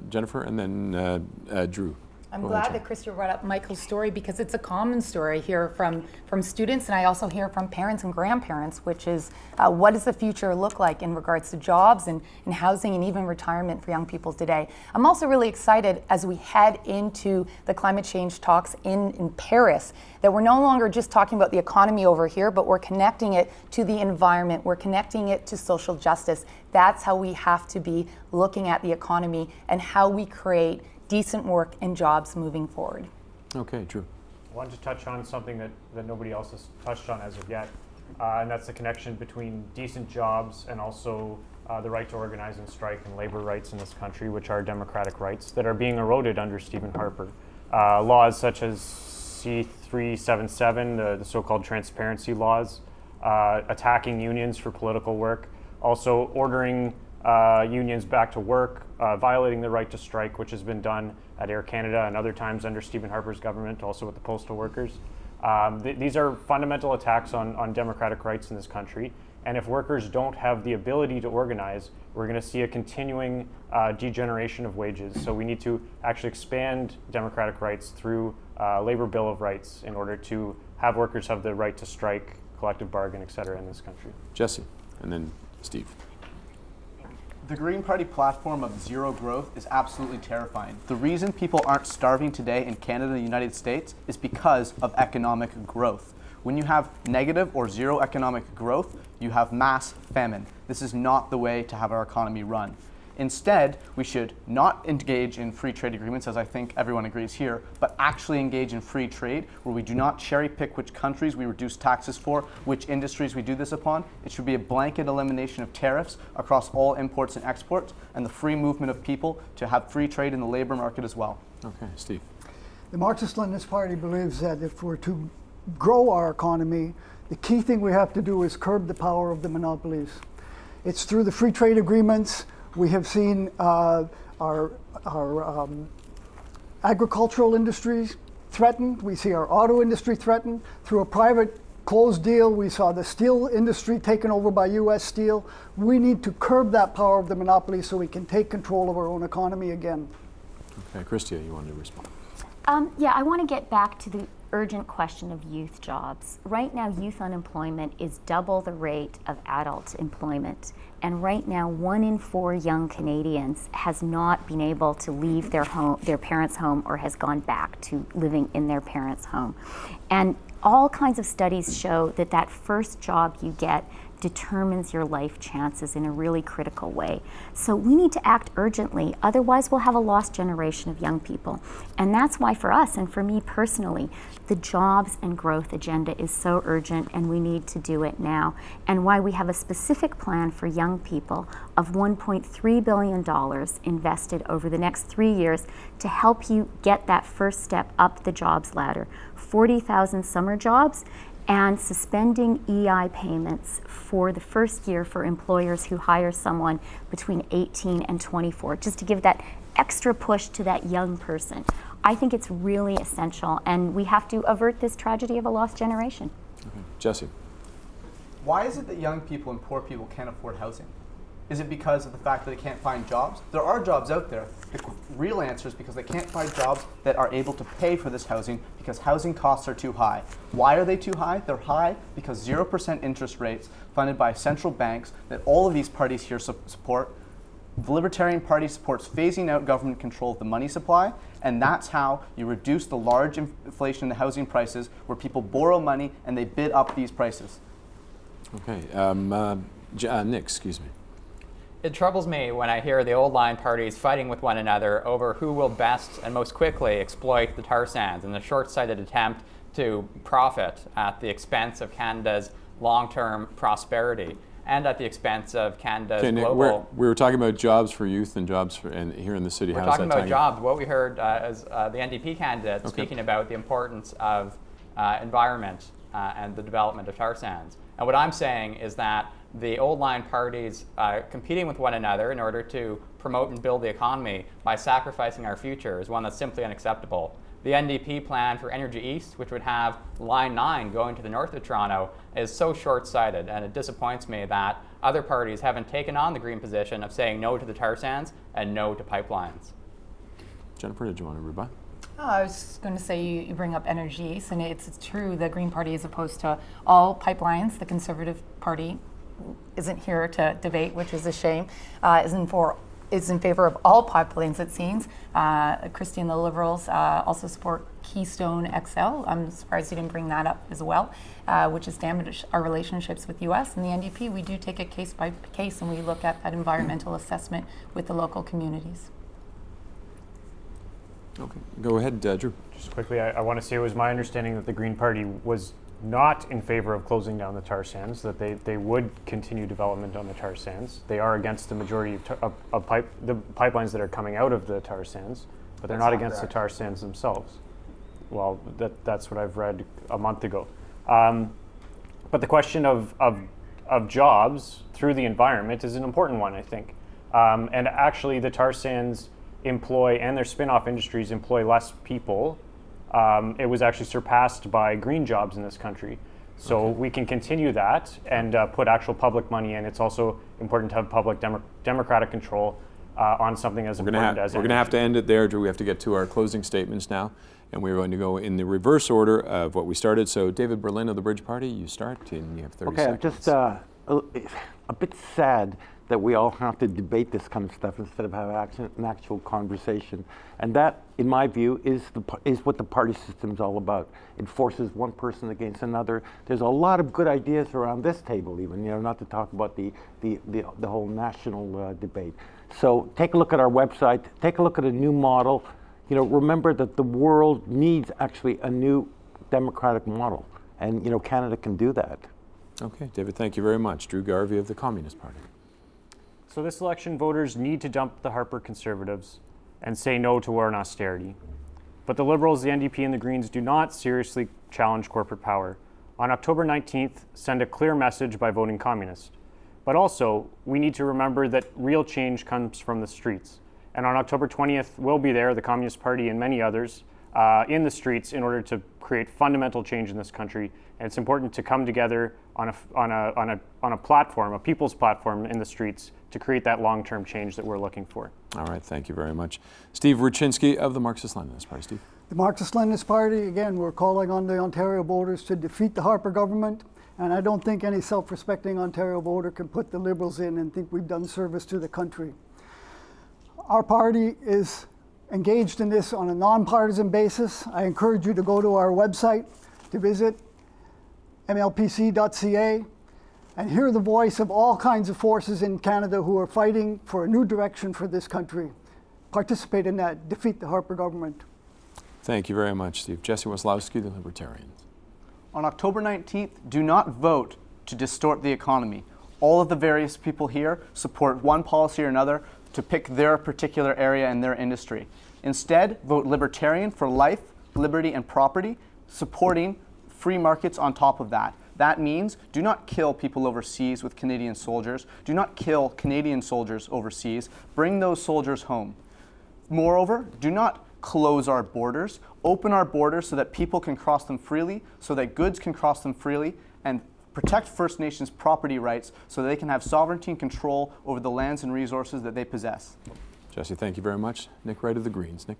Jennifer, and then Drew. I'm glad that Christia brought up Michael's story because it's a common story here from students, and I also hear from parents and grandparents, which is what does the future look like in regards to jobs and housing and even retirement for young people today. I'm also really excited as we head into the climate change talks in Paris that we're no longer just talking about the economy over here, but we're connecting it to the environment, we're connecting it to social justice. That's how we have to be looking at the economy and how we create decent work and jobs moving forward. Okay, Drew. I wanted to touch on something that nobody else has touched on as of yet, and that's the connection between decent jobs and also the right to organize and strike and labor rights in this country, which are democratic rights that are being eroded under Stephen Harper. Laws such as C-377, the so-called transparency laws, attacking unions for political work, also ordering unions back to work, violating the right to strike, which has been done at Air Canada and other times under Stephen Harper's government, also with the postal workers. These are fundamental attacks on democratic rights in this country. And if workers don't have the ability to organize, we're going to see a continuing degeneration of wages. So we need to actually expand democratic rights through Labor Bill of Rights in order to have workers have the right to strike, collective bargain, et cetera, in this country. Jesse, and then Steve. The Green Party platform of zero growth is absolutely terrifying. The reason people aren't starving today in Canada and the United States is because of economic growth. When you have negative or zero economic growth, you have mass famine. This is not the way to have our economy run. Instead, we should not engage in free trade agreements, as I think everyone agrees here, but actually engage in free trade, where we do not cherry pick which countries we reduce taxes for, which industries we do this upon. It should be a blanket elimination of tariffs across all imports and exports, and the free movement of people to have free trade in the labor market as well. Okay, Steve. The Marxist-Leninist Party believes that if we're to grow our economy, the key thing we have to do is curb the power of the monopolies. It's through the free trade agreements. We have seen our agricultural industries threatened. We see our auto industry threatened. Through a private closed deal, we saw the steel industry taken over by U.S. Steel. We need to curb that power of the monopoly so we can take control of our own economy again. Okay, Christia, you wanted to respond. Yeah, I want to get back to the urgent question of youth jobs. Right now, youth unemployment is double the rate of adult employment. And right now, 1 in 4 young Canadians has not been able to leave their home, their parents' home, or has gone back to living in their parents' home. And all kinds of studies show that that first job you get determines your life chances in a really critical way. So we need to act urgently, otherwise we'll have a lost generation of young people. And that's why for us, and for me personally, the jobs and growth agenda is so urgent, and we need to do it now. And why we have a specific plan for young people of $1.3 billion invested over the next 3 years to help you get that first step up the jobs ladder. 40,000 summer jobs, and suspending EI payments for the first year for employers who hire someone between 18 and 24, just to give that extra push to that young person. I think it's really essential, and we have to avert this tragedy of a lost generation. Okay. Jesse. Why is it that young people and poor people can't afford housing? Is it because of the fact that they can't find jobs? There are jobs out there. The real answer is because they can't find jobs that are able to pay for this housing because housing costs are too high. Why are they too high? They're high because 0% interest rates funded by central banks that all of these parties here support. The Libertarian Party supports phasing out government control of the money supply, and that's how you reduce the large inflation in the housing prices where people borrow money and they bid up these prices. Okay. Nick, excuse me. It troubles me when I hear the old line parties fighting with one another over who will best and most quickly exploit the tar sands in a short-sighted attempt to profit at the expense of Canada's long-term prosperity and at the expense of Canada's Nick, global... we were talking about jobs for youth and jobs for, and here in the city. We're How's talking that about tying jobs. What we heard as the NDP candidate speaking about the importance of environment and the development of tar sands. And what I'm saying is that the old line parties competing with one another in order to promote and build the economy by sacrificing our future is one that's simply unacceptable. The NDP plan for Energy East, which would have Line 9 going to the north of Toronto, is so short-sighted, and it disappoints me that other parties haven't taken on the green position of saying no to the tar sands and no to pipelines. Jennifer, did you want to rebut? I was going to say you bring up Energy East, and it's true the Green Party is opposed to all pipelines. The Conservative Party isn't here to debate, which is a shame, is in favor of all pipelines, it seems. Christia and the Liberals also support Keystone XL. I'm surprised you didn't bring that up as well, which has damaged our relationships with U.S. And the NDP, we do take it case by case, and we look at that environmental assessment with the local communities. Okay, go ahead, Drew. Just quickly, I want to say it was my understanding that the Green Party was not in favor of closing down the tar sands, that they would continue development on the tar sands. They are against the majority of the pipelines that are coming out of the tar sands, but they're not against the tar sands themselves. Well, that's what I've read a month ago. But the question of jobs through the environment is an important one, I think. And actually, the tar sands employ, and their spin-off industries employ less people. It was actually surpassed by green jobs in this country. So we can continue that and put actual public money in. It's also important to have public democratic control on something as important as energy. We're going to have to end it there, Drew. We have to get to our closing statements now. And we're going to go in the reverse order of what we started. So David Berlin of the Bridge Party, you start, and you have 30 seconds. I'm just a bit sad that we all have to debate this kind of stuff instead of have an actual conversation. And that, in my view, is what the party system is all about. It forces one person against another. There's a lot of good ideas around this table even, not to talk about the whole national debate. So take a look at our website, take a look at a new model. Remember that the world needs actually a new democratic model. And, Canada can do that. Okay, David, thank you very much. Drew Garvie of the Communist Party. So this election, voters need to dump the Harper Conservatives and say no to war and austerity. But the Liberals, the NDP, and the Greens do not seriously challenge corporate power. On October 19th, send a clear message by voting Communist. But also, we need to remember that real change comes from the streets. And on October 20th, we'll be there, the Communist Party and many others, in the streets in order to create fundamental change in this country. And it's important to come together on a platform, a people's platform in the streets, to create that long-term change that we're looking for. All right, thank you very much. Steve Rutchinski of the Marxist-Leninist Party. Steve. The Marxist-Leninist Party, again, we're calling on the Ontario voters to defeat the Harper government, and I don't think any self-respecting Ontario voter can put the Liberals in and think we've done service to the country. Our party is engaged in this on a nonpartisan basis. I encourage you to go to our website to visit mlpc.ca and hear the voice of all kinds of forces in Canada who are fighting for a new direction for this country. Participate in that. Defeat the Harper government. Thank you very much, Steve. Jesse Waslowsi, the Libertarians. On October 19th, do not vote to distort the economy. All of the various people here support one policy or another to pick their particular area and their industry. Instead, vote Libertarian for life, liberty, and property, supporting free markets on top of that. That means do not kill people overseas with Canadian soldiers. Do not kill Canadian soldiers overseas. Bring those soldiers home. Moreover, do not close our borders. Open our borders so that people can cross them freely, so that goods can cross them freely, and protect First Nations property rights so that they can have sovereignty and control over the lands and resources that they possess. Jesse, thank you very much. Nick Wright of the Greens. Nick.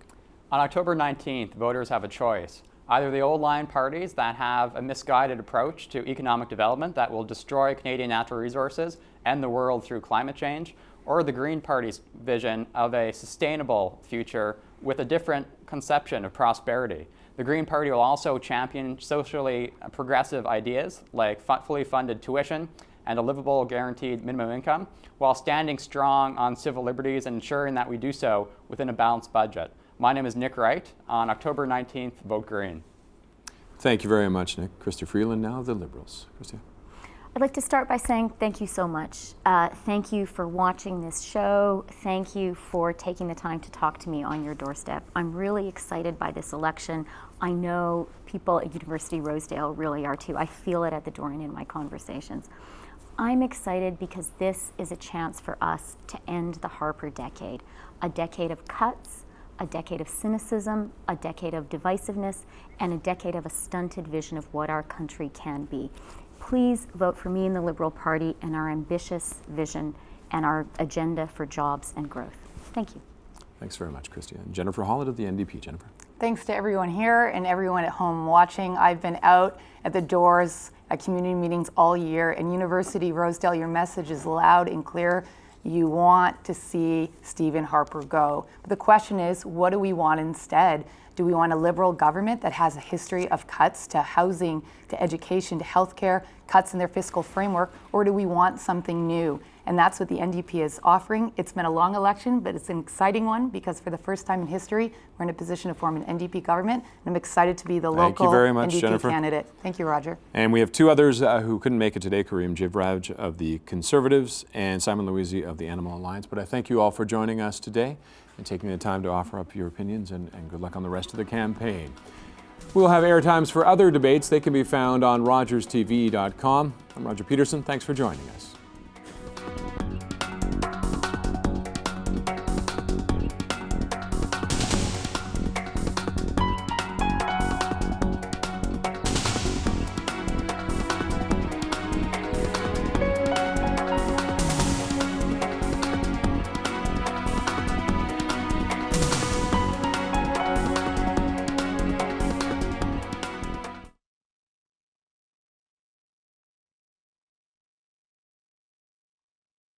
On October 19th, voters have a choice. Either the old line parties that have a misguided approach to economic development that will destroy Canadian natural resources and the world through climate change, or the Green Party's vision of a sustainable future with a different conception of prosperity. The Green Party will also champion socially progressive ideas like fully funded tuition and a livable guaranteed minimum income, while standing strong on civil liberties and ensuring that we do so within a balanced budget. My name is Nick Wright. On October 19th, vote Green. Thank you very much, Nick. Christia Freeland now of the Liberals. Christia. I'd like to start by saying thank you so much. Thank you for watching this show. Thank you for taking the time to talk to me on your doorstep. I'm really excited by this election. I know people at University Rosedale really are too. I feel it at the door and in my conversations. I'm excited because this is a chance for us to end the Harper decade, a decade of cuts, a decade of cynicism, a decade of divisiveness, and a decade of a stunted vision of what our country can be. Please vote for me and the Liberal Party and our ambitious vision and our agenda for jobs and growth. Thank you. Thanks very much, Christia. And Jennifer Hollett of the NDP. Jennifer. Thanks to everyone here and everyone at home watching. I've been out at the doors at community meetings all year, and University Rosedale, your message is loud and clear. You want to see Stephen Harper go. But the question is, what do we want instead? Do we want a Liberal government that has a history of cuts to housing, to education, to healthcare, cuts in their fiscal framework, or do we want something new? And that's what the NDP is offering. It's been a long election, but it's an exciting one because for the first time in history, we're in a position to form an NDP government. And I'm excited to be the local NDP Jennifer. candidate. Thank you, Roger. And we have two others who couldn't make it today, Kareem Jivraj of the Conservatives and Simon Louisi of the Animal Alliance. But I thank you all for joining us today and taking the time to offer up your opinions, and good luck on the rest of the campaign. We'll have airtimes for other debates. They can be found on rogerstv.com. I'm Roger Peterson. Thanks for joining us.